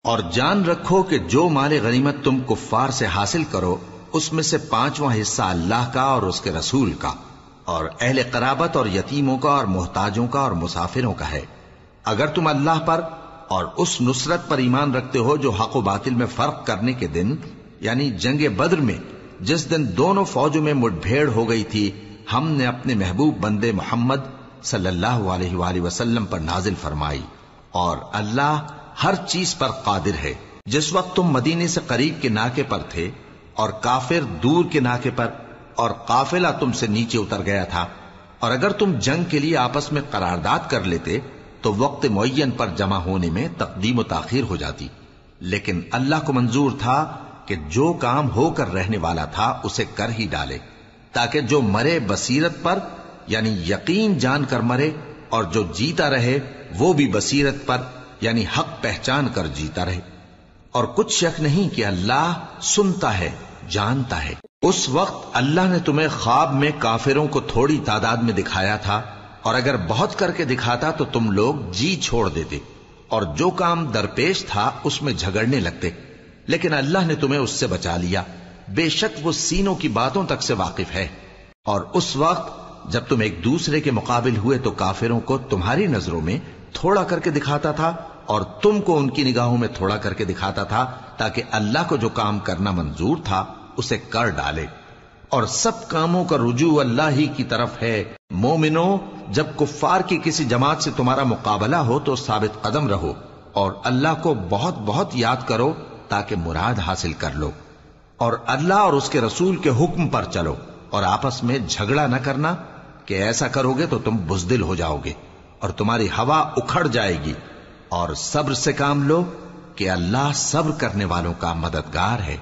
اور جان رکھو کہ جو مال غنیمت تم کفار سے حاصل کرو اس میں سے 5واں حصہ اللہ کا اور اس کے رسول کا اور اہل قرابت اور یتیموں کا اور محتاجوں کا اور مسافروں کا ہے، اگر تم اللہ پر اور اس نصرت پر ایمان رکھتے ہو جو حق و باطل میں فرق کرنے کے دن یعنی جنگ بدر میں جس دن دونوں فوجوں میں مٹ بھیڑ ہو گئی تھی ہم نے اپنے محبوب بندے محمد صلی اللہ علیہ وآلہ وسلم پر نازل فرمائی، اور اللہ ہر چیز پر قادر ہے۔ جس وقت تم مدینے سے قریب کے ناکے پر تھے اور کافر دور کے ناکے پر اور قافلہ تم سے نیچے اتر گیا تھا، اور اگر تم جنگ کے لیے آپس میں قرارداد کر لیتے تو وقت معین پر جمع ہونے میں تقدیم و تاخیر ہو جاتی، لیکن اللہ کو منظور تھا کہ جو کام ہو کر رہنے والا تھا اسے کر ہی ڈالے، تاکہ جو مرے بصیرت پر یعنی یقین جان کر مرے، اور جو جیتا رہے وہ بھی بصیرت پر یعنی حق پہچان کر جیتا رہے۔ اور کچھ شک نہیں کہ اللہ سنتا ہے، جانتا ہے۔ اس وقت اللہ نے تمہیں خواب میں کافروں کو تھوڑی تعداد میں دکھایا تھا، اور اگر بہت کر کے دکھاتا تو تم لوگ جی چھوڑ دیتے اور جو کام درپیش تھا اس میں جھگڑنے لگتے، لیکن اللہ نے تمہیں اس سے بچا لیا، بے شک وہ سینوں کی باتوں تک سے واقف ہے۔ اور اس وقت جب تم ایک دوسرے کے مقابل ہوئے تو کافروں کو تمہاری نظروں میں تھوڑا کر کے دکھاتا تھا اور تم کو ان کی نگاہوں میں تھوڑا کر کے دکھاتا تھا، تاکہ اللہ کو جو کام کرنا منظور تھا اسے کر ڈالے، اور سب کاموں کا رجوع اللہ ہی کی طرف ہے۔ مومنو، جب کفار کی کسی جماعت سے تمہارا مقابلہ ہو تو ثابت قدم رہو اور اللہ کو بہت بہت یاد کرو تاکہ مراد حاصل کر لو، اور اللہ اور اس کے رسول کے حکم پر چلو، اور آپس میں جھگڑا نہ کرنا کہ ایسا کرو گے تو تم بزدل ہو جاؤ گے اور تمہاری ہوا اکھڑ جائے گی، اور صبر سے کام لو کہ اللہ صبر کرنے والوں کا مددگار ہے۔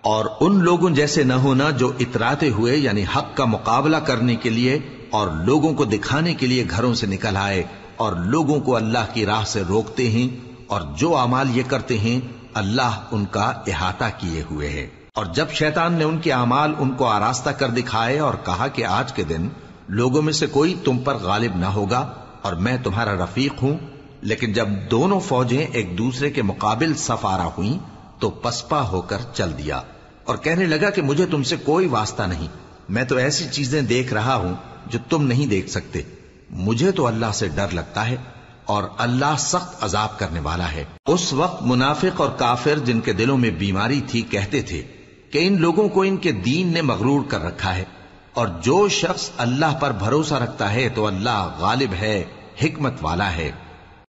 اور ان لوگوں جیسے نہ ہونا جو اتراتے ہوئے یعنی حق کا مقابلہ کرنے کے لیے اور لوگوں کو دکھانے کے لیے گھروں سے نکل آئے اور لوگوں کو اللہ کی راہ سے روکتے ہیں، اور جو اعمال یہ کرتے ہیں اللہ ان کا احاطہ کیے ہوئے ہے۔ اور جب شیطان نے ان کے اعمال ان کو آراستہ کر دکھائے اور کہا کہ آج کے دن لوگوں میں سے کوئی تم پر غالب نہ ہوگا اور میں تمہارا رفیق ہوں، لیکن جب دونوں فوجیں ایک دوسرے کے مقابل صف آرا ہوئیں تو پسپا ہو کر چل دیا اور کہنے لگا کہ مجھے تم سے کوئی واسطہ نہیں، میں تو ایسی چیزیں دیکھ رہا ہوں جو تم نہیں دیکھ سکتے، مجھے تو اللہ سے ڈر لگتا ہے اور اللہ سخت عذاب کرنے والا ہے۔ اس وقت منافق اور کافر جن کے دلوں میں بیماری تھی کہتے تھے کہ ان لوگوں کو ان کے دین نے مغرور کر رکھا ہے، اور جو شخص اللہ پر بھروسہ رکھتا ہے تو اللہ غالب ہے، حکمت والا ہے۔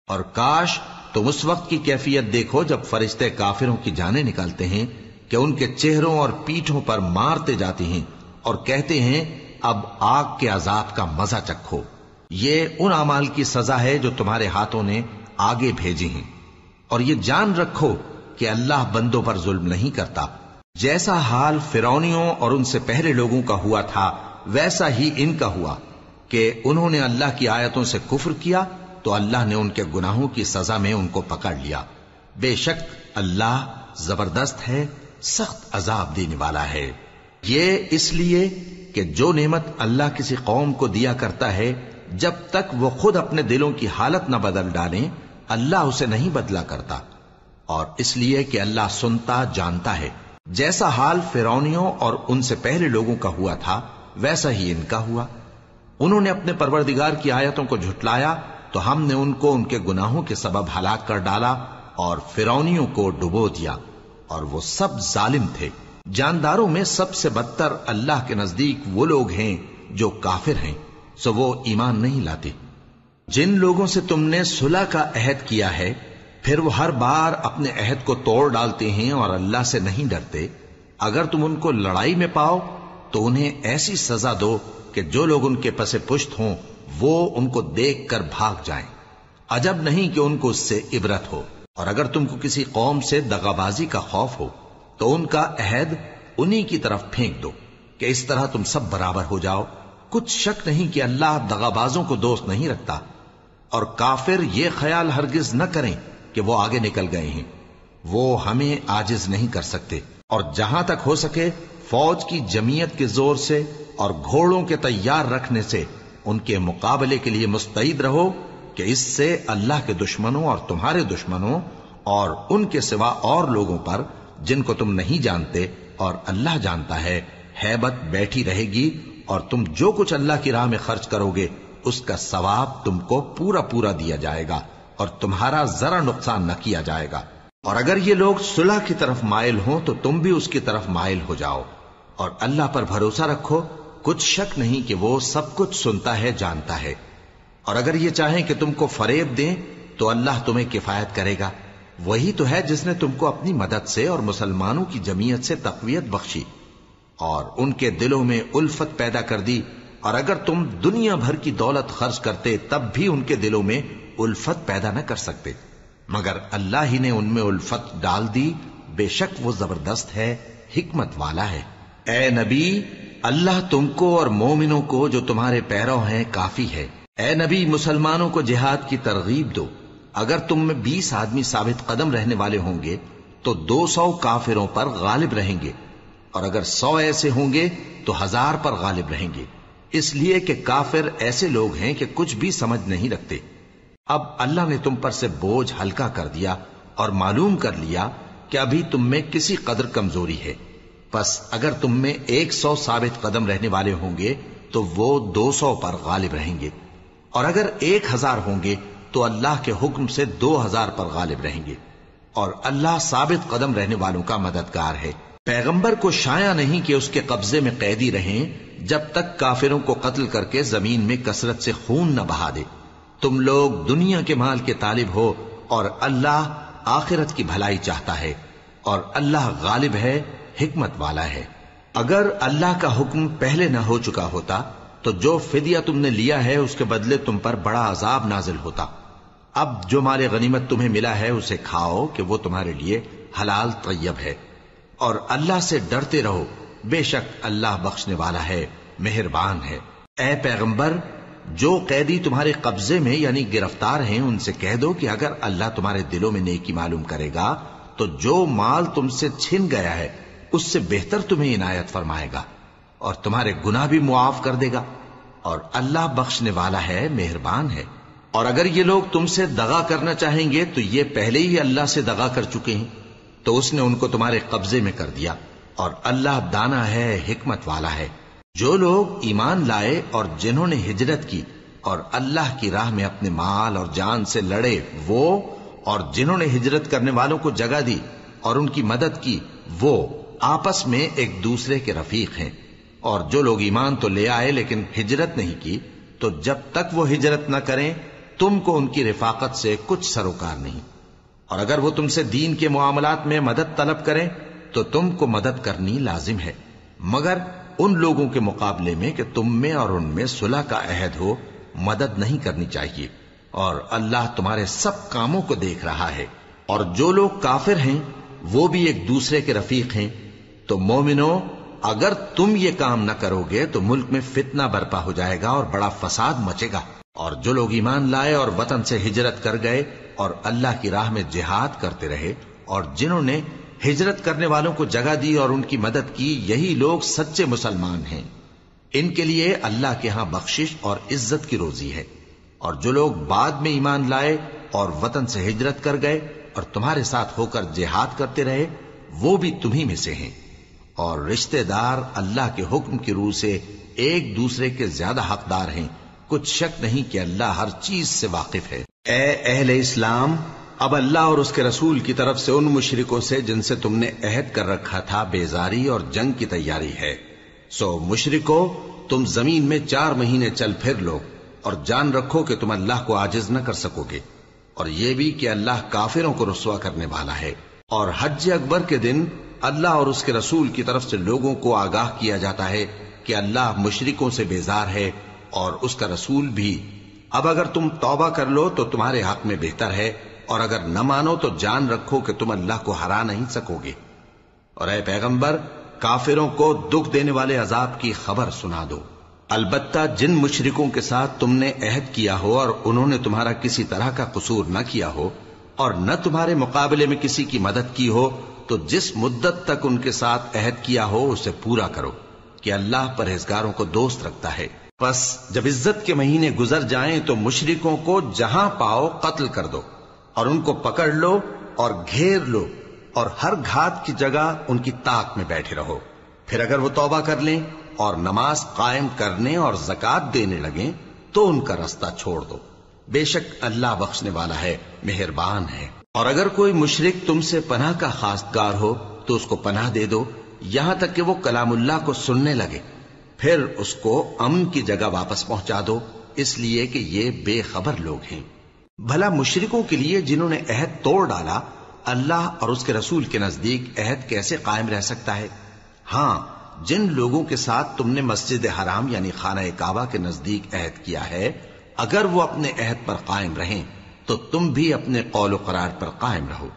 اور کاش تم اس وقت کی کیفیت دیکھو جب فرشتے کافروں کی جانیں نکالتے ہیں کہ ان کے چہروں اور پیٹھوں پر مارتے جاتے ہیں اور کہتے ہیں اب آگ کے عذاب کا مزہ چکھو، یہ ان اعمال کی سزا ہے جو تمہارے ہاتھوں نے آگے بھیجی ہیں۔ اور یہ جان رکھو کہ اللہ بندوں پر ظلم نہیں کرتا، جیسا حال فرعونیوں اور ان سے پہلے لوگوں کا ہوا تھا ویسا ہی ان کا ہوا کہ انہوں نے اللہ کی آیتوں سے کفر کیا تو اللہ نے ان کے گناہوں کی سزا میں ان کو پکڑ لیا، بے شک اللہ زبردست ہے، سخت عذاب دینے والا ہے۔ یہ اس لیے کہ جو نعمت اللہ کسی قوم کو دیا کرتا ہے جب تک وہ خود اپنے دلوں کی حالت نہ بدل ڈالیں اللہ اسے نہیں بدلا کرتا، اور اس لیے کہ اللہ سنتا جانتا ہے۔ جیسا حال فرعونیوں اور ان سے پہلے لوگوں کا ہوا تھا ویسا ہی ان کا ہوا، انہوں نے اپنے پروردگار کی آیتوں کو جھٹلایا تو ہم نے ان کو ان کے گناہوں کے سبب ہلاک کر ڈالا اور فرعونیوں کو ڈبو دیا، اور وہ سب ظالم تھے۔ جانداروں میں سب سے بدتر اللہ کے نزدیک وہ لوگ ہیں جو کافر ہیں، سو وہ ایمان نہیں لاتے۔ جن لوگوں سے تم نے صلح کا عہد کیا ہے پھر وہ ہر بار اپنے عہد کو توڑ ڈالتے ہیں اور اللہ سے نہیں ڈرتے، اگر تم ان کو لڑائی میں پاؤ تو انہیں ایسی سزا دو کہ جو لوگ ان کے پس پشت ہوں وہ ان کو دیکھ کر بھاگ جائیں، عجب نہیں کہ ان کو اس سے عبرت ہو۔ اور اگر تم کو کسی قوم سے دغابازی کا خوف ہو تو ان کا عہد انہی کی طرف پھینک دو کہ اس طرح تم سب برابر ہو جاؤ، کچھ شک نہیں کہ اللہ دغابازوں کو دوست نہیں رکھتا۔ اور کافر یہ خیال ہرگز نہ کریں کہ وہ آگے نکل گئے ہیں، وہ ہمیں عاجز نہیں کر سکتے، اور جہاں تک ہو سکے فوج کی جمعیت کے زور سے اور گھوڑوں کے تیار رکھنے سے ان کے مقابلے کے لیے مستعد رہو کہ اس سے اللہ کے دشمنوں اور تمہارے دشمنوں اور ان کے سوا اور لوگوں پر جن کو تم نہیں جانتے اور اللہ جانتا ہے ہیبت بیٹھی رہے گی، اور تم جو کچھ اللہ کی راہ میں خرچ کرو گے اس کا ثواب تم کو پورا پورا دیا جائے گا اور تمہارا ذرا نقصان نہ کیا جائے گا۔ اور اگر یہ لوگ صلح کی طرف مائل ہوں تو تم بھی اس کی طرف مائل ہو جاؤ، اور اللہ پر بھروسہ رکھو، کچھ شک نہیں کہ وہ سب کچھ سنتا ہے، جانتا ہے۔ اور اگر یہ چاہیں کہ تم کو فریب دیں تو اللہ تمہیں کفایت کرے گا، وہی تو ہے جس نے تم کو اپنی مدد سے اور مسلمانوں کی جمعیت سے تقویت بخشی اور ان کے دلوں میں الفت پیدا کر دی، اور اگر تم دنیا بھر کی دولت خرچ کرتے تب بھی ان کے دلوں میں الفت پیدا نہ کر سکتے، مگر اللہ ہی نے ان میں الفت ڈال دی، بے شک وہ زبردست ہے، حکمت والا ہے۔ اے نبی، اللہ تم کو اور مومنوں کو جو تمہارے پیرو ہیں کافی ہے۔ اے نبی، مسلمانوں کو جہاد کی ترغیب دو۔ اگر تم میں 20 آدمی ثابت قدم رہنے والے ہوں گے تو 200 کافروں پر غالب رہیں گے، اور اگر 100 ایسے ہوں گے تو 1000 پر غالب رہیں گے، اس لیے کہ کافر ایسے لوگ ہیں کہ کچھ بھی سمجھ نہیں رکھتے۔ اب اللہ نے تم پر سے بوجھ ہلکا کر دیا اور معلوم کر لیا کہ ابھی تم میں کسی قدر کمزوری ہے، پس اگر تم میں 100 ثابت قدم رہنے والے ہوں گے تو وہ 200 پر غالب رہیں گے، اور اگر 1000 ہوں گے تو اللہ کے حکم سے 2000 پر غالب رہیں گے، اور اللہ ثابت قدم رہنے والوں کا مددگار ہے۔ پیغمبر کو شایع نہیں کہ اس کے قبضے میں قیدی رہیں جب تک کافروں کو قتل کر کے زمین میں کثرت سے خون نہ بہا دے۔ تم لوگ دنیا کے مال کے طالب ہو اور اللہ آخرت کی بھلائی چاہتا ہے، اور اللہ غالب ہے، حکمت والا ہے۔ اگر اللہ کا حکم پہلے نہ ہو چکا ہوتا تو جو فدیہ تم نے لیا ہے اس کے بدلے تم پر بڑا عذاب نازل ہوتا۔ اب جو مال غنیمت تمہیں ملا ہے اسے کھاؤ کہ وہ تمہارے لیے حلال طیب ہے، اور اللہ سے ڈرتے رہو، بے شک اللہ بخشنے والا ہے، مہربان ہے۔ اے پیغمبر، جو قیدی تمہارے قبضے میں یعنی گرفتار ہیں ان سے کہہ دو کہ اگر اللہ تمہارے دلوں میں نیکی معلوم کرے گا تو جو مال تم سے چھن گیا ہے اس سے بہتر تمہیں عنایت فرمائے گا اور تمہارے گناہ بھی معاف کر دے گا، اور اللہ بخشنے والا ہے، مہربان ہے۔ اور اگر یہ لوگ تم سے دغا کرنا چاہیں گے تو یہ پہلے ہی اللہ سے دغا کر چکے ہیں، تو اس نے ان کو تمہارے قبضے میں کر دیا، اور اللہ دانا ہے، حکمت والا ہے۔ جو لوگ ایمان لائے اور جنہوں نے ہجرت کی اور اللہ کی راہ میں اپنے مال اور جان سے لڑے، وہ اور جنہوں نے ہجرت کرنے والوں کو جگہ دی اور ان کی مدد کی، وہ آپس میں ایک دوسرے کے رفیق ہیں۔ اور جو لوگ ایمان تو لے آئے لیکن ہجرت نہیں کی، تو جب تک وہ ہجرت نہ کریں تم کو ان کی رفاقت سے کچھ سروکار نہیں، اور اگر وہ تم سے دین کے معاملات میں مدد طلب کریں تو تم کو مدد کرنی لازم ہے، مگر ان لوگوں کے مقابلے میں کہ تم میں اور ان میں صلح کا عہد ہو مدد نہیں کرنی چاہیے، اور اللہ تمہارے سب کاموں کو دیکھ رہا ہے۔ اور جو لوگ کافر ہیں وہ بھی ایک دوسرے کے رفیق ہیں۔ تو مومنو، اگر تم یہ کام نہ کرو گے تو ملک میں فتنہ برپا ہو جائے گا اور بڑا فساد مچے گا۔ اور جو لوگ ایمان لائے اور وطن سے ہجرت کر گئے اور اللہ کی راہ میں جہاد کرتے رہے، اور جنہوں نے ہجرت کرنے والوں کو جگہ دی اور ان کی مدد کی، یہی لوگ سچے مسلمان ہیں۔ ان کے لیے اللہ کے ہاں بخشش اور عزت کی روزی ہے۔ اور جو لوگ بعد میں ایمان لائے اور وطن سے ہجرت کر گئے اور تمہارے ساتھ ہو کر جہاد کرتے رہے، وہ بھی تمہیں میں سے ہیں۔ اور رشتہ دار اللہ کے حکم کی روح سے ایک دوسرے کے زیادہ حقدار ہیں، کچھ شک نہیں کہ اللہ ہر چیز سے واقف ہے۔ اے اہل اسلام، اب اللہ اور اس کے رسول کی طرف سے ان مشرکوں سے جن سے تم نے عہد کر رکھا تھا بیزاری اور جنگ کی تیاری ہے۔ سو مشرکو، تم زمین میں 4 مہینے چل پھر لو اور جان رکھو کہ تم اللہ کو عاجز نہ کر سکو گے، اور یہ بھی کہ اللہ کافروں کو رسوا کرنے والا ہے۔ اور حج اکبر کے دن اللہ اور اس کے رسول کی طرف سے لوگوں کو آگاہ کیا جاتا ہے کہ اللہ مشرکوں سے بیزار ہے اور اس کا رسول بھی۔ اب اگر تم توبہ کر لو تو تمہارے حق میں بہتر ہے، اور اگر نہ مانو تو جان رکھو کہ تم اللہ کو ہرا نہیں سکو گے۔ اور اے پیغمبر، کافروں کو دکھ دینے والے عذاب کی خبر سنا دو۔ البتہ جن مشرکوں کے ساتھ تم نے عہد کیا ہو اور انہوں نے تمہارا کسی طرح کا قصور نہ کیا ہو اور نہ تمہارے مقابلے میں کسی کی مدد کی ہو، تو جس مدت تک ان کے ساتھ عہد کیا ہو اسے پورا کرو، کہ اللہ پرہیزگاروں کو دوست رکھتا ہے۔ پس جب عزت کے مہینے گزر جائیں تو مشرکوں کو جہاں پاؤ قتل کر دو، اور ان کو پکڑ لو اور گھیر لو اور ہر گھات کی جگہ ان کی طاق میں بیٹھے رہو. پھر اگر وہ توبہ کر لیں اور نماز قائم کرنے اور زکات دینے لگیں تو ان کا رستہ چھوڑ دو. بے شک اللہ بخشنے والا ہے، مہربان ہے. اور اگر کوئی مشرک تم سے پناہ کا خواستگار ہو تو اس کو پناہ دے دو یہاں تک کہ وہ کلام اللہ کو سننے لگے، پھر اس کو امن کی جگہ واپس پہنچا دو، اس لیے کہ یہ بے خبر لوگ ہیں. بھلا مشرکوں کے لیے جنہوں نے عہد توڑ ڈالا اللہ اور اس کے رسول کے نزدیک عہد کیسے قائم رہ سکتا ہے؟ ہاں، جن لوگوں کے ساتھ تم نے مسجد حرام یعنی خانہ کعبہ کے نزدیک عہد کیا ہے، اگر وہ اپنے عہد پر قائم رہیں تو تم بھی اپنے قول و قرار پر قائم رہو.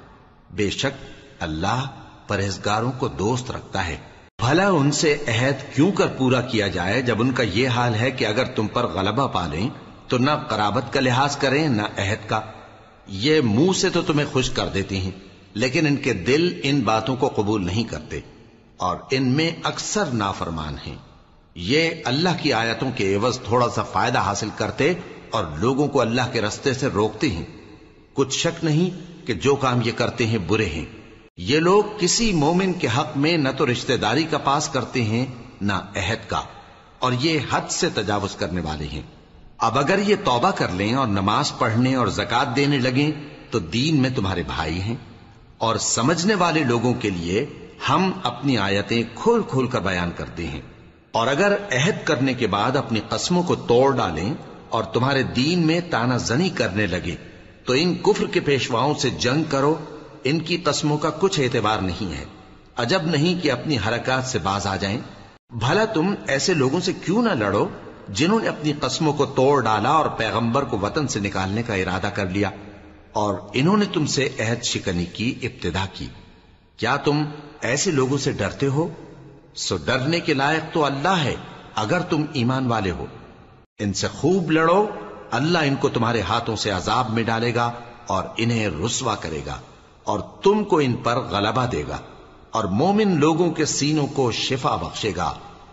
بے شک اللہ پرہیزگاروں کو دوست رکھتا ہے. بھلا ان سے عہد کیوں کر پورا کیا جائے جب ان کا یہ حال ہے کہ اگر تم پر غلبہ پالیں تو نہ قرابت کا لحاظ کریں نہ عہد کا. یہ منہ سے تو تمہیں خوش کر دیتی ہیں لیکن ان کے دل ان باتوں کو قبول نہیں کرتے اور ان میں اکثر نافرمان ہیں. یہ اللہ کی آیتوں کے عوض تھوڑا سا فائدہ حاصل کرتے اور لوگوں کو اللہ کے رستے سے روکتے ہیں. کچھ شک نہیں کہ جو کام یہ کرتے ہیں برے ہیں. یہ لوگ کسی مومن کے حق میں نہ تو رشتہ داری کا پاس کرتے ہیں نہ عہد کا، اور یہ حد سے تجاوز کرنے والے ہیں. اب اگر یہ توبہ کر لیں اور نماز پڑھنے اور زکات دینے لگیں تو دین میں تمہارے بھائی ہیں. اور سمجھنے والے لوگوں کے لیے ہم اپنی آیتیں کھول کھول کر بیان کرتے ہیں. اور اگر عہد کرنے کے بعد اپنی قسموں کو توڑ ڈالیں اور تمہارے دین میں تانا زنی کرنے لگے تو ان کفر کے پیشواؤں سے جنگ کرو. ان کی قسموں کا کچھ اعتبار نہیں ہے. عجب نہیں کہ اپنی حرکات سے باز آ جائیں. بھلا تم ایسے لوگوں سے کیوں نہ لڑو جنہوں نے اپنی قسموں کو توڑ ڈالا اور پیغمبر کو وطن سے نکالنے کا ارادہ کر لیا اور انہوں نے تم سے عہد شکنی کی ابتدا کی. کیا تم ایسے لوگوں سے ڈرتے ہو؟ سو ڈرنے کے لائق تو اللہ ہے اگر تم ایمان والے ہو. ان سے خوب لڑو، اللہ ان کو تمہارے ہاتھوں سے عذاب میں ڈالے گا اور انہیں رسوا کرے گا اور تم کو ان پر غلبہ دے گا اور مومن لوگوں کے سینوں کو شفا بخشے گا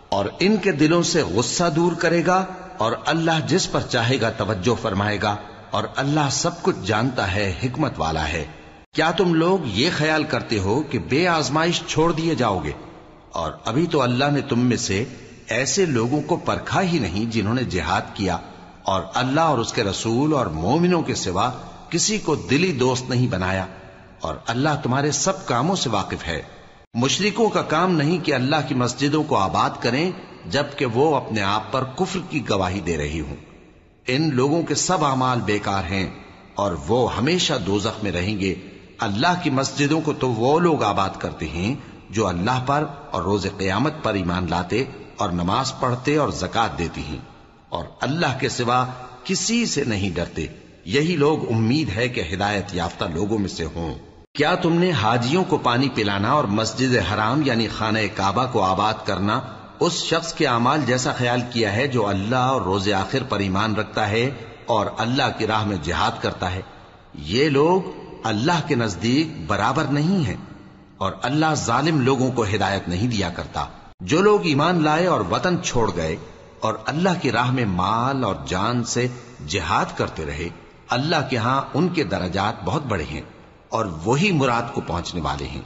اور ان کے دلوں سے غصہ دور کرے گا اور اللہ جس پر چاہے گا توجہ فرمائے گا اور اللہ سب کچھ جانتا ہے، حکمت والا ہے. کیا تم لوگ یہ خیال کرتے ہو کہ بے آزمائش چھوڑ دیے جاؤ گے؟ اور ابھی تو اللہ نے تم میں سے ایسے لوگوں کو پرکھا ہی نہیں جنہوں نے جہاد کیا اور اللہ اور اس کے رسول اور مومنوں کے سوا کسی کو دلی دوست نہیں بنایا. اور اللہ تمہارے سب کاموں سے واقف ہے. مشرکوں کا کام نہیں کہ اللہ کی مسجدوں کو آباد کریں جبکہ وہ اپنے آپ پر کفر کی گواہی دے رہی ہوں. ان لوگوں کے سب اعمال بیکار ہیں اور وہ ہمیشہ دوزخ میں رہیں گے. اللہ کی مسجدوں کو تو وہ لوگ آباد کرتے ہیں جو اللہ پر اور روز قیامت پر ایمان لاتے اور نماز پڑھتے اور زکات دیتی ہیں اور اللہ کے سوا کسی سے نہیں ڈرتے. یہی لوگ امید ہے کہ ہدایت یافتہ لوگوں میں سے ہوں. کیا تم نے حاجیوں کو پانی پلانا اور مسجد حرام یعنی خانہ کعبہ کو آباد کرنا اس شخص کے اعمال جیسا خیال کیا ہے جو اللہ اور روز آخر پر ایمان رکھتا ہے اور اللہ کی راہ میں جہاد کرتا ہے؟ یہ لوگ اللہ کے نزدیک برابر نہیں ہیں اور اللہ ظالم لوگوں کو ہدایت نہیں دیا کرتا. جو لوگ ایمان لائے اور وطن چھوڑ گئے اور اللہ کی راہ میں مال اور جان سے جہاد کرتے رہے، اللہ کے ہاں ان کے درجات بہت بڑے ہیں اور وہی مراد کو پہنچنے والے ہیں.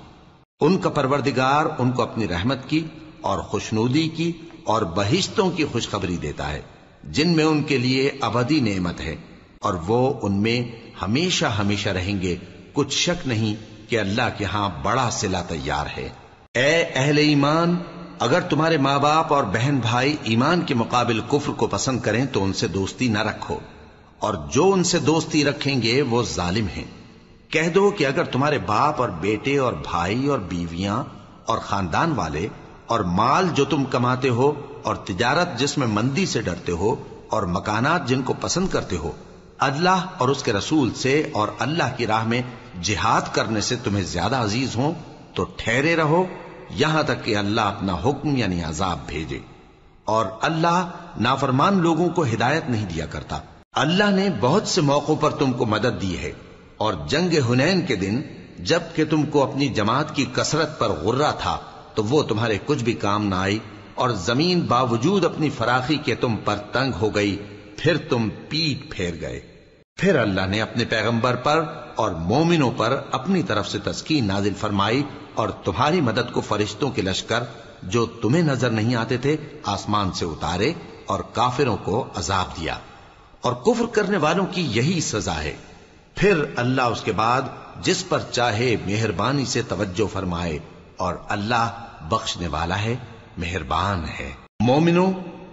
ان کا پروردگار ان کو اپنی رحمت کی اور خوشنودی کی اور بہشتوں کی خوشخبری دیتا ہے جن میں ان کے لیے ابدی نعمت ہے اور وہ ان میں ہمیشہ ہمیشہ رہیں گے. کچھ شک نہیں کہ اللہ کے ہاں بڑا صلہ تیار ہے. اے اہل ایمان، اگر تمہارے ماں باپ اور بہن بھائی ایمان کے مقابل کفر کو پسند کریں تو ان سے دوستی نہ رکھو، اور جو ان سے دوستی رکھیں گے وہ ظالم ہیں. کہہ دو کہ اگر تمہارے باپ اور بیٹے اور بھائی اور بیویاں اور خاندان والے اور مال جو تم کماتے ہو اور تجارت جس میں مندی سے ڈرتے ہو اور مکانات جن کو پسند کرتے ہو اللہ اور اس کے رسول سے اور اللہ کی راہ میں جہاد کرنے سے تمہیں زیادہ عزیز ہوں تو ٹھہرے رہو یہاں تک کہ اللہ اپنا حکم یعنی عذاب بھیجے. اور اللہ نافرمان لوگوں کو ہدایت نہیں دیا کرتا. اللہ نے بہت سے موقعوں پر تم کو مدد دی ہے اور جنگ حنین کے دن جب کہ تم کو اپنی جماعت کی کثرت پر غرہ تھا تو وہ تمہارے کچھ بھی کام نہ آئی اور زمین باوجود اپنی فراخی کے تم پر تنگ ہو گئی، پھر تم پیٹ پھیر گئے. پھر اللہ نے اپنے پیغمبر پر اور مومنوں پر اپنی طرف سے تسکین نازل فرمائی اور تمہاری مدد کو فرشتوں کے لشکر جو تمہیں نظر نہیں آتے تھے آسمان سے اتارے اور کافروں کو عذاب دیا، اور کفر کرنے والوں کی یہی سزا ہے۔ پھر اللہ اس کے بعد جس پر چاہے مہربانی سے توجہ فرمائے، اور اللہ بخشنے والا ہے، مہربان ہے۔ مومنوں،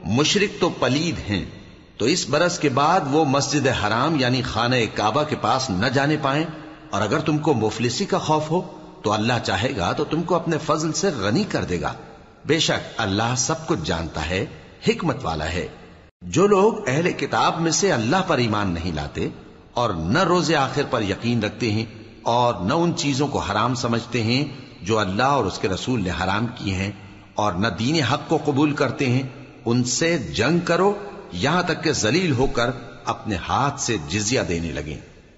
مشرک تو پلید ہیں، تو اس برس کے بعد وہ مسجد حرام یعنی خانہ کعبہ کے پاس نہ جانے پائیں، اور اگر تم کو مفلسی کا خوف ہو تو اللہ چاہے گا تو تم کو اپنے فضل سے غنی کر دے گا۔ بے شک اللہ سب کچھ جانتا ہے، حکمت والا ہے۔ جو لوگ اہل کتاب میں سے اللہ پر ایمان نہیں لاتے اور نہ روز آخر پر یقین رکھتے ہیں اور نہ ان چیزوں کو حرام سمجھتے ہیں جو اللہ اور اس کے رسول نے حرام کی ہیں، اور نہ دین حق کو قبول کرتے ہیں، ان سے جنگ کرو یہاں تک کہ ذلیل ہو کر اپنے ہاتھ سے جزیہ دینے لگیں۔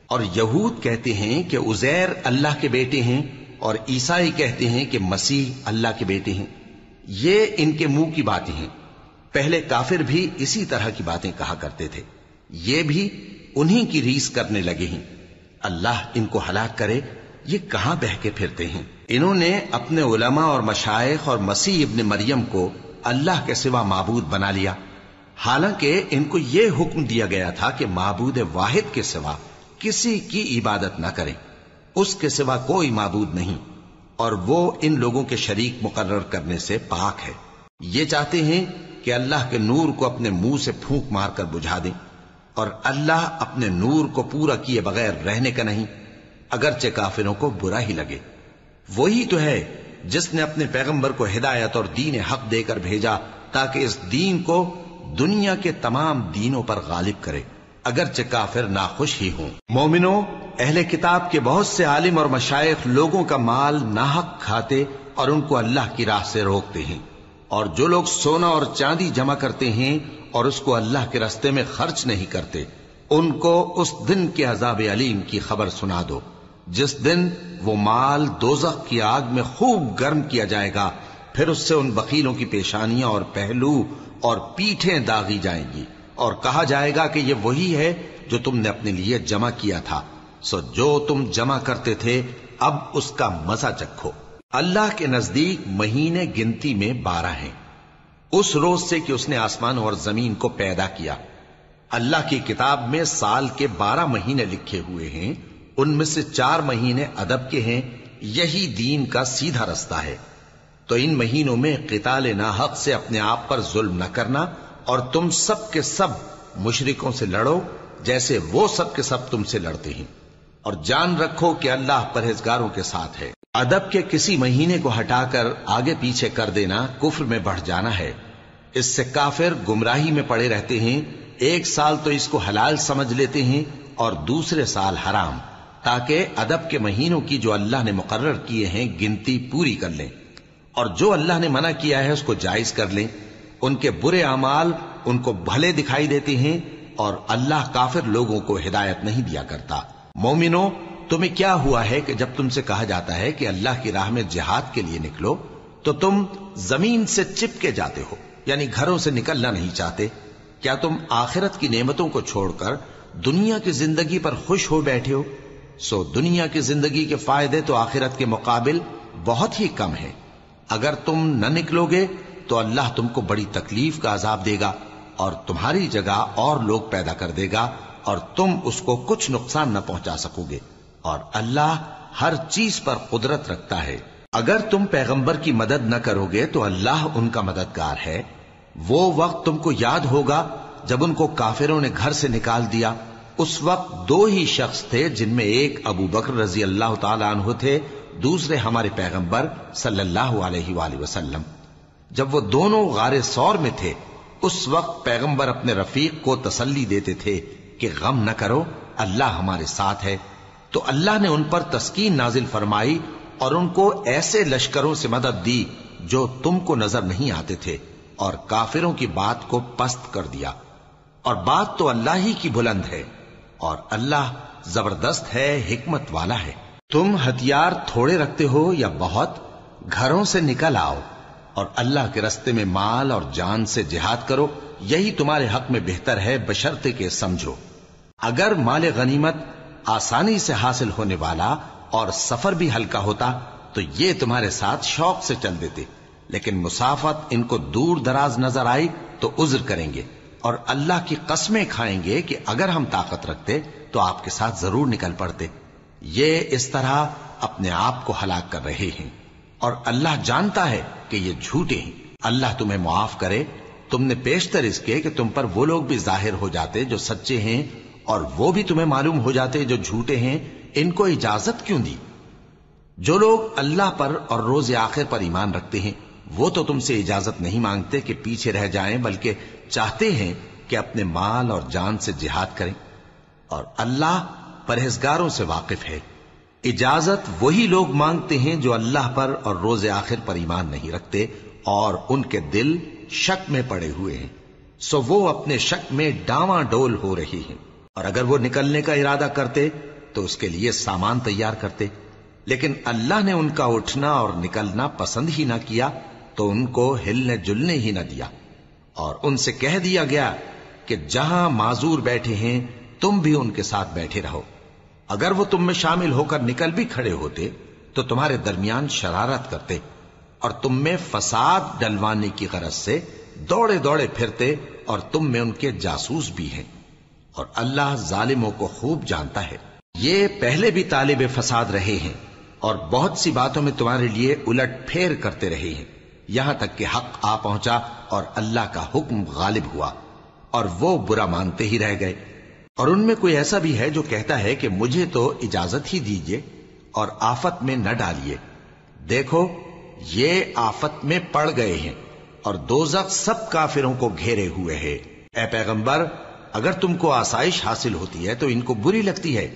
اور یہود کہتے ہیں کہ عزیر اللہ کے بیٹے ہیں، اور عیسائی کہتے ہیں کہ مسیح اللہ کے بیٹے ہیں۔ یہ ان کے منہ کی باتیں ہیں، پہلے کافر بھی اسی طرح کی باتیں کہا کرتے تھے، یہ بھی انہی کی ریس کرنے لگے ہیں۔ اللہ ان کو ہلاک کرے، یہ کہاں بہہ کے پھرتے ہیں۔ انہوں نے اپنے علماء اور مشائخ اور مسیح ابن مریم کو اللہ کے سوا معبود بنا لیا، حالانکہ ان کو یہ حکم دیا گیا تھا کہ معبود واحد کے سوا کسی کی عبادت نہ کریں، اس کے سوا کوئی معبود نہیں، اور وہ ان لوگوں کے شریک مقرر کرنے سے پاک ہے۔ یہ چاہتے ہیں کہ اللہ کے نور کو اپنے منہ سے پھونک مار کر بجھا دیں، اور اللہ اپنے نور کو پورا کیے بغیر رہنے کا نہیں، اگرچہ کافروں کو برا ہی لگے۔ وہی تو ہے جس نے اپنے پیغمبر کو ہدایت اور دین حق دے کر بھیجا تاکہ اس دین کو دنیا کے تمام دینوں پر غالب کرے، اگرچہ کافر ناخوش ہی ہوں۔ مومنوں، اہل کتاب کے بہت سے عالم اور مشائخ لوگوں کا مال ناحق کھاتے اور ان کو اللہ کی راہ سے روکتے ہیں، اور جو لوگ سونا اور چاندی جمع کرتے ہیں اور اس کو اللہ کے راستے میں خرچ نہیں کرتے، ان کو اس دن کے عذاب علیم کی خبر سنا دو، جس دن وہ مال دوزخ کی آگ میں خوب گرم کیا جائے گا، پھر اس سے ان بخیلوں کی پیشانیاں اور پہلو اور پیٹھیں داغی جائیں گی، اور کہا جائے گا کہ یہ وہی ہے جو تم نے اپنے لیے جمع کیا تھا، سو جو تم جمع کرتے تھے اب اس کا مزہ چکھو۔ اللہ کے نزدیک مہینے گنتی میں 12 ہیں، اس روز سے کہ اس نے آسمان اور زمین کو پیدا کیا۔ اللہ کی کتاب میں سال کے 12 مہینے لکھے ہوئے ہیں، ان میں سے 4 مہینے ادب کے ہیں، یہی دین کا سیدھا رستہ ہے۔ تو ان مہینوں میں قتال ناحق سے اپنے آپ پر ظلم نہ کرنا، اور تم سب کے سب مشرکوں سے لڑو جیسے وہ سب کے سب تم سے لڑتے ہیں، اور جان رکھو کہ اللہ پرہیزگاروں کے ساتھ ہے۔ ادب کے کسی مہینے کو ہٹا کر آگے پیچھے کر دینا کفر میں بڑھ جانا ہے، اس سے کافر گمراہی میں پڑے رہتے ہیں۔ ایک سال تو اس کو حلال سمجھ لیتے ہیں اور دوسرے سال حرام، تاکہ ادب کے مہینوں کی جو اللہ نے مقرر کیے ہیں گنتی پوری کر لیں، اور جو اللہ نے منع کیا ہے اس کو جائز کر لیں۔ ان کے برے اعمال ان کو بھلے دکھائی دیتے ہیں، اور اللہ کافر لوگوں کو ہدایت نہیں دیا کرتا۔ مومنوں، تمہیں کیا ہوا ہے کہ جب تم سے کہا جاتا ہے کہ اللہ کی راہ میں جہاد کے لیے نکلو تو تم زمین سے چپکے جاتے ہو، یعنی گھروں سے نکلنا نہیں چاہتے؟ کیا تم آخرت کی نعمتوں کو چھوڑ کر دنیا کی زندگی پر خوش ہو بیٹھے ہو؟ سو دنیا کی زندگی کے فائدے تو آخرت کے مقابل بہت ہی کم ہیں۔ اگر تم نہ نکلو گے تو اللہ تم کو بڑی تکلیف کا عذاب دے گا، اور تمہاری جگہ اور لوگ پیدا کر دے گا، اور تم اس کو کچھ نقصان نہ پہنچا سکو گے، اور اللہ ہر چیز پر قدرت رکھتا ہے۔ اگر تم پیغمبر کی مدد نہ کرو گے تو اللہ ان کا مددگار ہے۔ وہ وقت تم کو یاد ہوگا جب ان کو کافروں نے گھر سے نکال دیا، اس وقت 2 ہی شخص تھے، جن میں ایک ابو بکر رضی اللہ تعالی عنہ تھے، دوسرے ہمارے پیغمبر صلی اللہ علیہ وآلہ وسلم۔ جب وہ دونوں غار ثور میں تھے، اس وقت پیغمبر اپنے رفیق کو تسلی دیتے تھے کہ غم نہ کرو، اللہ ہمارے ساتھ ہے۔ تو اللہ نے ان پر تسکین نازل فرمائی اور ان کو ایسے لشکروں سے مدد دی جو تم کو نظر نہیں آتے تھے، اور کافروں کی بات کو پست کر دیا، اور بات تو اللہ ہی کی بلند ہے، اور اللہ زبردست ہے، حکمت والا ہے۔ تم ہتھیار تھوڑے رکھتے ہو یا بہت، گھروں سے نکل آؤ اور اللہ کے راستے میں مال اور جان سے جہاد کرو، یہی تمہارے حق میں بہتر ہے، بشرطے کہ سمجھو۔ اگر مال غنیمت آسانی سے حاصل ہونے والا اور سفر بھی ہلکا ہوتا تو یہ تمہارے ساتھ شوق سے چل دیتے، لیکن مسافت ان کو دور دراز نظر آئی تو عذر کریں گے، اور اللہ کی قسمیں کھائیں گے کہ اگر ہم طاقت رکھتے تو آپ کے ساتھ ضرور نکل پڑتے۔ یہ اس طرح اپنے آپ کو ہلاک کر رہے ہیں، اور اللہ جانتا ہے کہ یہ جھوٹے ہیں۔ اللہ تمہیں معاف کرے، تم نے پیشتر اس کے کہ تم پر وہ لوگ بھی ظاہر ہو جاتے جو سچے ہیں، اور وہ بھی تمہیں معلوم ہو جاتے جو جھوٹے ہیں۔ ان کو اجازت کیوں دی؟ جو لوگ اللہ پر اور روز آخر پر ایمان رکھتے ہیں وہ تو تم سے اجازت نہیں مانگتے کہ پیچھے رہ جائیں، بلکہ چاہتے ہیں کہ اپنے مال اور جان سے جہاد کریں، اور اللہ پرہیزگاروں سے واقف ہے۔ اجازت وہی لوگ مانگتے ہیں جو اللہ پر اور روز آخر پر ایمان نہیں رکھتے اور ان کے دل شک میں پڑے ہوئے ہیں، سو وہ اپنے شک میں ڈاواں ڈول ہو رہی ہیں، اور اگر وہ نکلنے کا ارادہ کرتے تو اس کے لیے سامان تیار کرتے، لیکن اللہ نے ان کا اٹھنا اور نکلنا پسند ہی نہ کیا تو ان کو ہلنے جلنے ہی نہ دیا، اور ان سے کہہ دیا گیا کہ جہاں معذور بیٹھے ہیں تم بھی ان کے ساتھ بیٹھے رہو۔ اگر وہ تم میں شامل ہو کر نکل بھی کھڑے ہوتے تو تمہارے درمیان شرارت کرتے اور تم میں فساد ڈلوانے کی غرض سے دوڑے دوڑے پھرتے، اور تم میں ان کے جاسوس بھی ہیں، اور اللہ ظالموں کو خوب جانتا ہے۔ یہ پہلے بھی طالب فساد رہے ہیں اور بہت سی باتوں میں تمہارے لیے الٹ پھیر کرتے رہے ہیں، یہاں تک کہ حق آ پہنچا اور اللہ کا حکم غالب ہوا، اور وہ برا مانتے ہی رہ گئے۔ اور ان میں کوئی ایسا بھی ہے جو کہتا ہے کہ مجھے تو اجازت ہی دیجئے اور آفت میں نہ ڈالیے۔ دیکھو یہ آفت میں پڑ گئے ہیں، اور دوزخ سب کافروں کو گھیرے ہوئے ہے۔ اے پیغمبر، اگر تم کو آسائش حاصل ہوتی ہے تو ان کو بری لگتی ہے،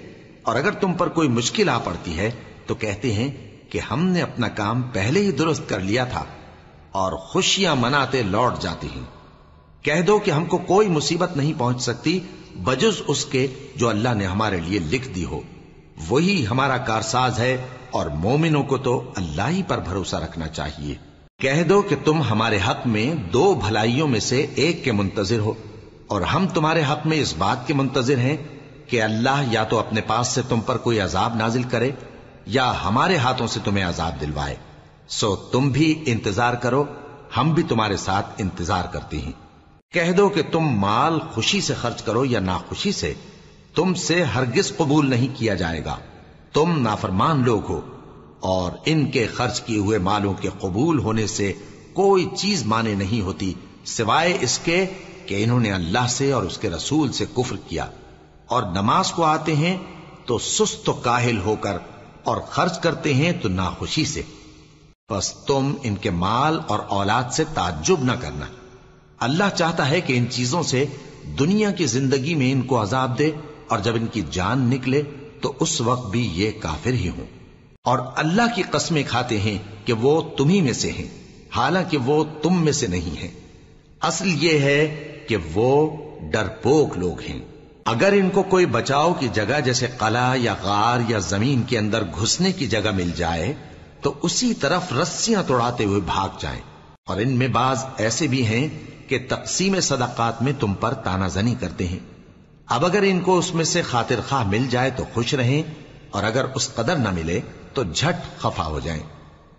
اور اگر تم پر کوئی مشکل آ پڑتی ہے تو کہتے ہیں کہ ہم نے اپنا کام پہلے ہی درست کر لیا تھا، اور خوشیاں مناتے لوٹ جاتی ہیں۔ کہہ دو کہ ہم کو کوئی مصیبت نہیں پہنچ سکتی بجز اس کے جو اللہ نے ہمارے لیے لکھ دی ہو، وہی ہمارا کارساز ہے، اور مومنوں کو تو اللہ ہی پر بھروسہ رکھنا چاہیے۔ کہہ دو کہ تم ہمارے حق میں دو بھلائیوں میں سے ایک کے منتظر ہو، اور ہم تمہارے حق میں اس بات کے منتظر ہیں کہ اللہ یا تو اپنے پاس سے تم پر کوئی عذاب نازل کرے یا ہمارے ہاتھوں سے تمہیں عذاب دلوائے، سو تم بھی انتظار کرو، ہم بھی تمہارے ساتھ انتظار کرتے ہیں۔ کہہ دو کہ تم مال خوشی سے خرچ کرو یا ناخوشی سے، تم سے ہرگز قبول نہیں کیا جائے گا، تم نافرمان لوگ ہو، اور ان کے خرچ کیے ہوئے مالوں کے قبول ہونے سے کوئی چیز مانے نہیں ہوتی سوائے اس کے کہ انہوں نے اللہ سے اور اس کے رسول سے کفر کیا، اور نماز کو آتے ہیں تو سست و کاہل ہو کر، اور خرچ کرتے ہیں تو ناخوشی سے۔ بس تم ان کے مال اور اولاد سے تعجب نہ کرنا، اللہ چاہتا ہے کہ ان چیزوں سے دنیا کی زندگی میں ان کو عذاب دے، اور جب ان کی جان نکلے تو اس وقت بھی یہ کافر ہی ہوں، اور اللہ کی قسمیں کھاتے ہیں کہ وہ تمہیں میں سے ہیں، حالانکہ وہ تم میں سے نہیں ہیں۔ اصل یہ ہے کہ وہ ڈرپوک لوگ ہیں۔ اگر ان کو کوئی بچاؤ کی جگہ جیسے قلعہ یا غار یا زمین کے اندر گھسنے کی جگہ مل جائے تو اسی طرف رسیاں توڑاتے ہوئے بھاگ جائیں، اور ان میں بعض ایسے بھی ہیں کہ تقسیم صدقات میں تم پر تانا زنی کرتے ہیں۔ اب اگر ان کو اس میں سے خاطر خواہ مل جائے تو خوش رہیں، اور اگر اس قدر نہ ملے تو جھٹ خفا ہو جائیں،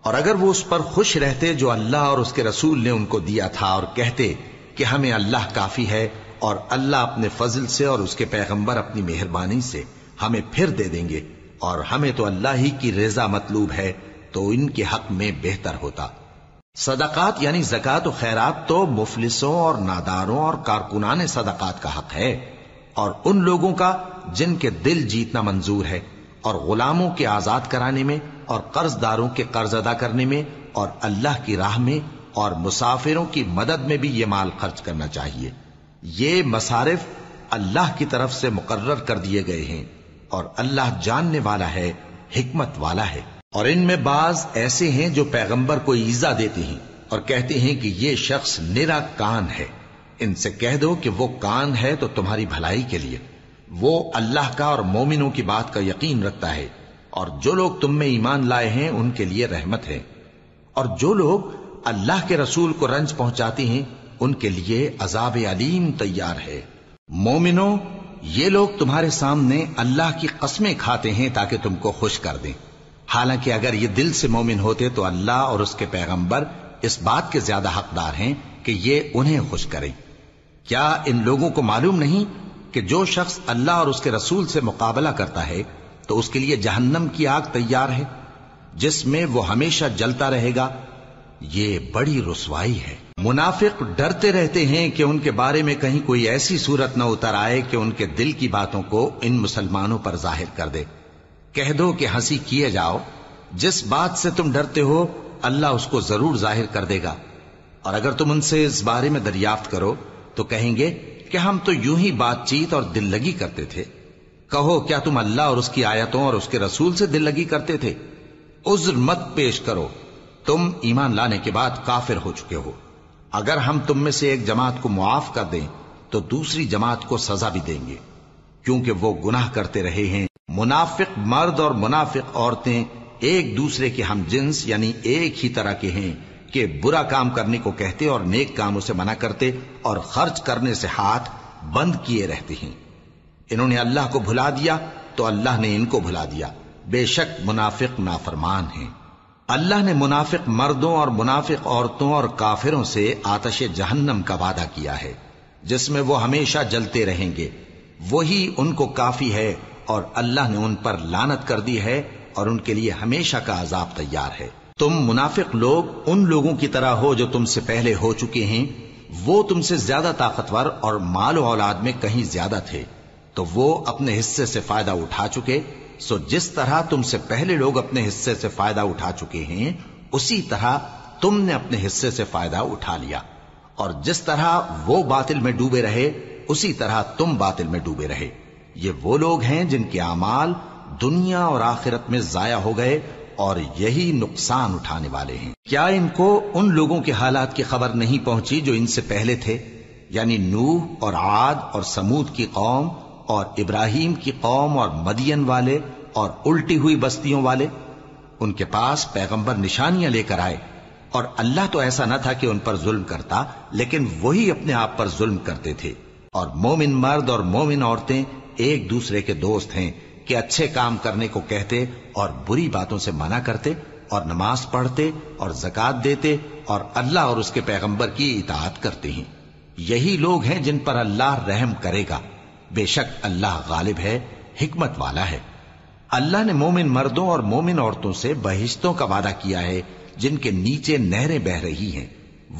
اور اگر وہ اس پر خوش رہتے جو اللہ اور اس کے رسول نے ان کو دیا تھا، اور کہتے کہ ہمیں اللہ کافی ہے، اور اللہ اپنے فضل سے اور اس کے پیغمبر اپنی مہربانی سے ہمیں پھر دے دیں گے، اور ہمیں تو اللہ ہی کی رضا مطلوب ہے، تو ان کے حق میں بہتر ہوتا۔ صدقات یعنی زکوٰۃ و خیرات تو مفلسوں اور ناداروں اور کارکنان صدقات کا حق ہے، اور ان لوگوں کا جن کے دل جیتنا منظور ہے، اور غلاموں کے آزاد کرانے میں، اور قرض داروں کے قرض ادا کرنے میں، اور اللہ کی راہ میں، اور مسافروں کی مدد میں بھی یہ مال خرچ کرنا چاہیے۔ یہ مصارف اللہ کی طرف سے مقرر کر دیے گئے ہیں، اور اللہ جاننے والا ہے، حکمت والا ہے۔ اور ان میں بعض ایسے ہیں جو پیغمبر کو ایذا دیتے ہیں اور کہتے ہیں کہ یہ شخص نرا کان ہے۔ ان سے کہہ دو کہ وہ کان ہے تو تمہاری بھلائی کے لیے، وہ اللہ کا اور مومنوں کی بات کا یقین رکھتا ہے، اور جو لوگ تم میں ایمان لائے ہیں ان کے لیے رحمت ہے، اور جو لوگ اللہ کے رسول کو رنج پہنچاتے ہیں ان کے لیے عذاب علیم تیار ہے۔ مومنوں، یہ لوگ تمہارے سامنے اللہ کی قسمیں کھاتے ہیں تاکہ تم کو خوش کر دیں، حالانکہ اگر یہ دل سے مومن ہوتے تو اللہ اور اس کے پیغمبر اس بات کے زیادہ حقدار ہیں کہ یہ انہیں خوش کریں۔ کیا ان لوگوں کو معلوم نہیں کہ جو شخص اللہ اور اس کے رسول سے مقابلہ کرتا ہے تو اس کے لیے جہنم کی آگ تیار ہے جس میں وہ ہمیشہ جلتا رہے گا؟ یہ بڑی رسوائی ہے۔ منافق ڈرتے رہتے ہیں کہ ان کے بارے میں کہیں کوئی ایسی صورت نہ اتر آئے کہ ان کے دل کی باتوں کو ان مسلمانوں پر ظاہر کر دے۔ کہہ دو کہ ہنسی کیے جاؤ، جس بات سے تم ڈرتے ہو اللہ اس کو ضرور ظاہر کر دے گا، اور اگر تم ان سے اس بارے میں دریافت کرو تو کہیں گے کہ ہم تو یوں ہی بات چیت اور دل لگی کرتے تھے۔ کہو کیا تم اللہ اور اس کی آیتوں اور اس کے رسول سے دل لگی کرتے تھے؟ عذر مت پیش کرو، تم ایمان لانے کے بعد کافر ہو چکے ہو۔ اگر ہم تم میں سے ایک جماعت کو معاف کر دیں تو دوسری جماعت کو سزا بھی دیں گے، کیونکہ وہ گناہ کرتے رہے ہیں۔ منافق مرد اور منافق عورتیں ایک دوسرے کے ہم جنس یعنی ایک ہی طرح کے ہیں کہ برا کام کرنے کو کہتے اور نیک کاموں سے منع کرتے اور خرچ کرنے سے ہاتھ بند کیے رہتے ہیں۔ انہوں نے اللہ کو بھلا دیا تو اللہ نے ان کو بھلا دیا، بے شک منافق نافرمان ہیں۔ اللہ نے منافق مردوں اور منافق عورتوں اور کافروں سے آتش جہنم کا وعدہ کیا ہے جس میں وہ ہمیشہ جلتے رہیں گے، وہی ان کو کافی ہے، اور اللہ نے ان پر لعنت کر دی ہے اور ان کے لیے ہمیشہ کا عذاب تیار ہے۔ تم منافق لوگ ان لوگوں کی طرح ہو جو تم سے پہلے ہو چکے ہیں، وہ تم سے زیادہ طاقتور اور مال و اولاد میں کہیں زیادہ تھے، تو وہ اپنے حصے سے فائدہ اٹھا چکے، سو جس طرح تم سے پہلے لوگ اپنے حصے سے فائدہ اٹھا چکے ہیں اسی طرح تم نے اپنے حصے سے فائدہ اٹھا لیا، اور جس طرح وہ باطل میں ڈوبے رہے اسی طرح تم باطل میں ڈوبے رہے۔ یہ وہ لوگ ہیں جن کے اعمال دنیا اور آخرت میں ضائع ہو گئے اور یہی نقصان اٹھانے والے ہیں۔ کیا ان کو ان لوگوں کے حالات کی خبر نہیں پہنچی جو ان سے پہلے تھے، یعنی نوح اور عاد اور سمود کی قوم اور ابراہیم کی قوم اور مدین والے اور الٹی ہوئی بستیوں والے؟ ان کے پاس پیغمبر نشانیاں لے کر آئے، اور اللہ تو ایسا نہ تھا کہ ان پر ظلم کرتا، لیکن وہی اپنے آپ پر ظلم کرتے تھے۔ اور مومن مرد اور مومن عورتیں ایک دوسرے کے دوست ہیں کہ اچھے کام کرنے کو کہتے اور بری باتوں سے منع کرتے اور نماز پڑھتے اور زکوٰۃ دیتے اور اللہ اور اس کے پیغمبر کی اطاعت کرتے ہیں۔ یہی لوگ ہیں جن پر اللہ رحم کرے گا، بے شک اللہ غالب ہے، حکمت والا ہے۔ اللہ نے مومن مردوں اور مومن عورتوں سے بہشتوں کا وعدہ کیا ہے جن کے نیچے نہریں بہ رہی ہیں،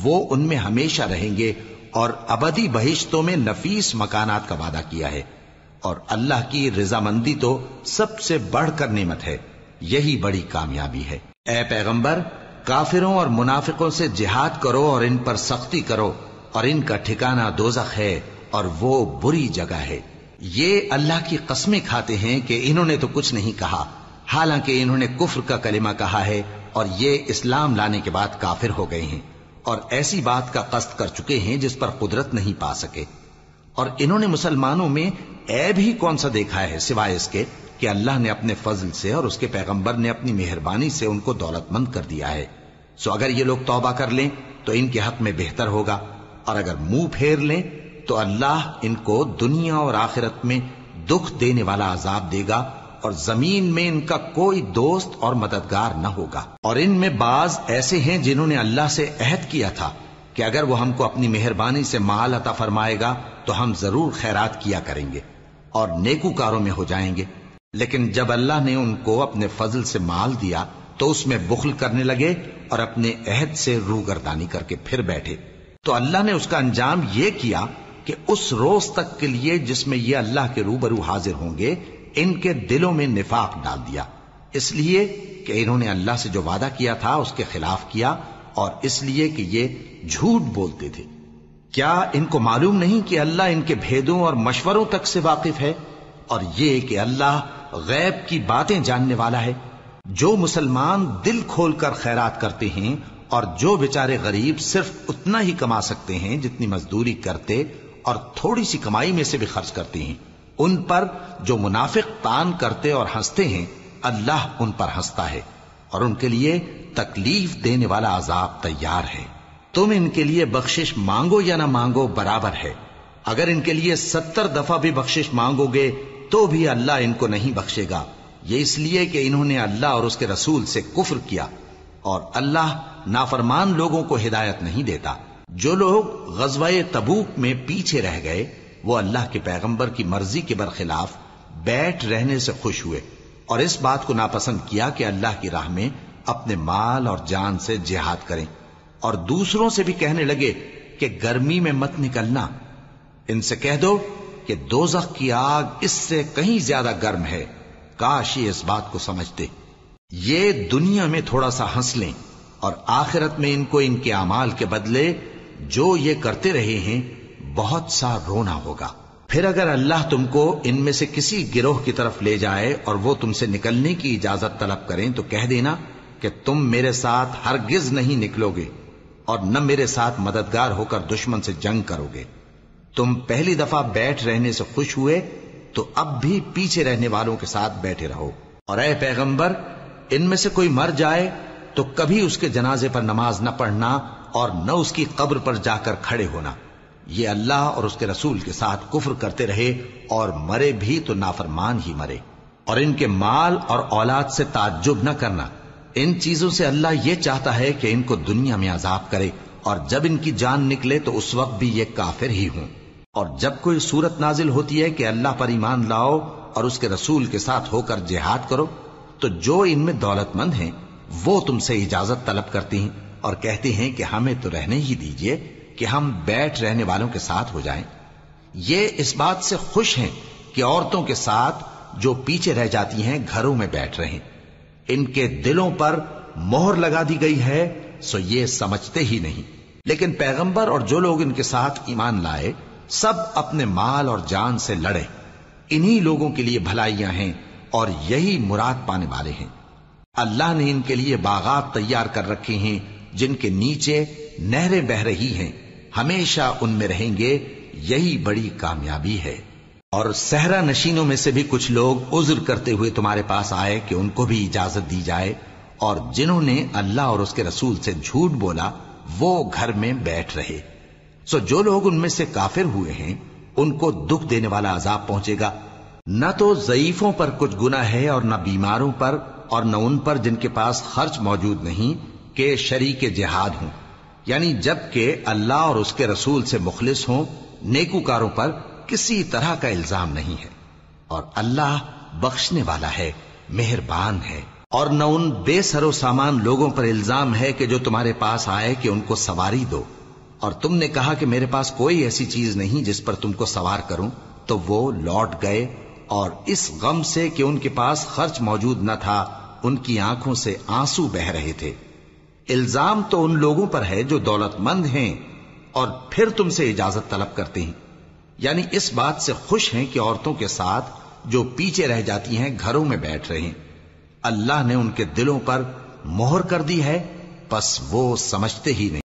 وہ ان میں ہمیشہ رہیں گے، اور ابدی بہشتوں میں نفیس مکانات کا وعدہ کیا ہے، اور اللہ کی رضامندی تو سب سے بڑھ کر نعمت ہے، یہی بڑی کامیابی ہے۔ اے پیغمبر، کافروں اور منافقوں سے جہاد کرو اور ان پر سختی کرو، اور ان کا ٹھکانہ دوزخ ہے اور وہ بری جگہ ہے۔ یہ اللہ کی قسمیں کھاتے ہیں کہ انہوں نے تو کچھ نہیں کہا، حالانکہ انہوں نے کفر کا کلمہ کہا ہے اور یہ اسلام لانے کے بعد کافر ہو گئے ہیں، اور ایسی بات کا قصد کر چکے ہیں جس پر قدرت نہیں پا سکے۔ اور انہوں نے مسلمانوں میں عیب ہی کون سا دیکھا ہے سوائے اس کے کہ اللہ نے اپنے فضل سے اور اس کے پیغمبر نے اپنی مہربانی سے ان کو دولت مند کر دیا ہے۔ سو اگر یہ لوگ توبہ کر لیں تو ان کے حق میں بہتر ہوگا، اور اگر منہ پھیر لیں تو اللہ ان کو دنیا اور آخرت میں دکھ دینے والا عذاب دے گا، اور زمین میں ان کا کوئی دوست اور مددگار نہ ہوگا۔ اور ان میں بعض ایسے ہیں جنہوں نے اللہ سے عہد کیا تھا کہ اگر وہ ہم کو اپنی مہربانی سے مال عطا فرمائے گا تو ہم ضرور خیرات کیا کریں گے اور نیکوکاروں میں ہو جائیں گے، لیکن جب اللہ نے ان کو اپنے فضل سے مال دیا تو اس میں بخل کرنے لگے اور اپنے عہد سے روگردانی کر کے پھر بیٹھے، تو اللہ نے اس کا انجام یہ کیا کہ اس روز تک کے لیے جس میں یہ اللہ کے روبرو حاضر ہوں گے ان کے دلوں میں نفاق ڈال دیا، اس لیے کہ انہوں نے اللہ سے جو وعدہ کیا تھا اس کے خلاف کیا، اور اس لیے کہ یہ جھوٹ بولتے تھے۔ کیا ان کو معلوم نہیں کہ اللہ ان کے بھیدوں اور مشوروں تک سے واقف ہے، اور یہ کہ اللہ غیب کی باتیں جاننے والا ہے؟ جو مسلمان دل کھول کر خیرات کرتے ہیں اور جو بیچارے غریب صرف اتنا ہی کما سکتے ہیں جتنی مزدوری کرتے اور تھوڑی سی کمائی میں سے بھی خرچ کرتے ہیں، ان پر جو منافق تان کرتے اور ہنستے ہیں اللہ ان پر ہنستا ہے، اور ان کے لیے تکلیف دینے والا عذاب تیار ہے۔ تم ان کے لیے بخشش مانگو یا نہ مانگو برابر ہے، اگر ان کے لیے 70 دفعہ بھی بخشش مانگو گے تو بھی اللہ ان کو نہیں بخشے گا، یہ اس لیے کہ انہوں نے اللہ اور اس کے رسول سے کفر کیا، اور اللہ نافرمان لوگوں کو ہدایت نہیں دیتا۔ جو لوگ غزوہ تبوک میں پیچھے رہ گئے وہ اللہ کے پیغمبر کی مرضی کے برخلاف بیٹھ رہنے سے خوش ہوئے اور اس بات کو ناپسند کیا کہ اللہ کی راہ میں اپنے مال اور جان سے جہاد کریں، اور دوسروں سے بھی کہنے لگے کہ گرمی میں مت نکلنا، ان سے کہہ دو کہ دوزخ کی آگ اس سے کہیں زیادہ گرم ہے، کاش یہ اس بات کو سمجھتے۔ یہ دنیا میں تھوڑا سا ہنس لیں اور آخرت میں ان کو ان کے اعمال کے بدلے جو یہ کرتے رہے ہیں بہت سا رونا ہوگا۔ پھر اگر اللہ تم کو ان میں سے کسی گروہ کی طرف لے جائے اور وہ تم سے نکلنے کی اجازت طلب کریں تو کہہ دینا کہ تم میرے ساتھ ہرگز نہیں نکلو گے اور نہ میرے ساتھ مددگار ہو کر دشمن سے جنگ کرو گے۔ تم پہلی دفعہ بیٹھ رہنے سے خوش ہوئے تو اب بھی پیچھے رہنے والوں کے ساتھ بیٹھے رہو، اور اے پیغمبر ان میں سے کوئی مر جائے تو کبھی اس کے جنازے پر نماز نہ پڑھنا اور نہ اس کی قبر پر جا کر کھڑے ہونا، یہ اللہ اور اس کے رسول کے ساتھ کفر کرتے رہے اور مرے بھی تو نافرمان ہی مرے۔ اور ان کے مال اور اولاد سے تعجب نہ کرنا، ان چیزوں سے اللہ یہ چاہتا ہے کہ ان کو دنیا میں عذاب کرے اور جب ان کی جان نکلے تو اس وقت بھی یہ کافر ہی ہوں۔ اور جب کوئی صورت نازل ہوتی ہے کہ اللہ پر ایمان لاؤ اور اس کے رسول کے ساتھ ہو کر جہاد کرو تو جو ان میں دولت مند ہیں وہ تم سے اجازت طلب کرتی ہیں اور کہتے ہیں کہ ہمیں تو رہنے ہی دیجئے کہ ہم بیٹھ رہنے والوں کے ساتھ ہو جائیں۔ یہ اس بات سے خوش ہیں کہ عورتوں کے ساتھ جو پیچھے رہ جاتی ہیں گھروں میں بیٹھ رہیں، ان کے دلوں پر مہر لگا دی گئی ہے سو یہ سمجھتے ہی نہیں۔ لیکن پیغمبر اور جو لوگ ان کے ساتھ ایمان لائے سب اپنے مال اور جان سے لڑے، انہی لوگوں کے لیے بھلائیاں ہیں اور یہی مراد پانے والے ہیں۔ اللہ نے ان کے لیے باغات تیار کر رکھے ہیں جن کے نیچے نہریں بہ رہی ہیں، ہمیشہ ان میں رہیں گے، یہی بڑی کامیابی ہے۔ اور صحرا نشینوں میں سے بھی کچھ لوگ عذر کرتے ہوئے تمہارے پاس آئے کہ ان کو بھی اجازت دی جائے، اور جنہوں نے اللہ اور اس کے رسول سے جھوٹ بولا وہ گھر میں بیٹھ رہے۔ سو جو لوگ ان میں سے کافر ہوئے ہیں ان کو دکھ دینے والا عذاب پہنچے گا، نہ تو ضعیفوں پر کچھ گناہ ہے اور نہ بیماروں پر اور نہ ان پر جن کے پاس خرچ موجود نہیں کہ شریک جہاد ہوں، یعنی جب کہ اللہ اور اس کے رسول سے مخلص ہوں، نیکوکاروں پر کسی طرح کا الزام نہیں ہے، اور اللہ بخشنے والا ہے، مہربان ہے۔ اور نہ ان بے سر و سامان لوگوں پر الزام ہے کہ جو تمہارے پاس آئے کہ ان کو سواری دو، اور تم نے کہا کہ میرے پاس کوئی ایسی چیز نہیں جس پر تم کو سوار کروں، تو وہ لوٹ گئے، اور اس غم سے کہ ان کے پاس خرچ موجود نہ تھا ان کی آنکھوں سے آنسو بہ رہے تھے۔ الزام تو ان لوگوں پر ہے جو دولت مند ہیں اور پھر تم سے اجازت طلب کرتے ہیں، یعنی اس بات سے خوش ہیں کہ عورتوں کے ساتھ جو پیچھے رہ جاتی ہیں گھروں میں بیٹھ رہے ہیں۔ اللہ نے ان کے دلوں پر مہر کر دی ہے، پس وہ سمجھتے ہی نہیں۔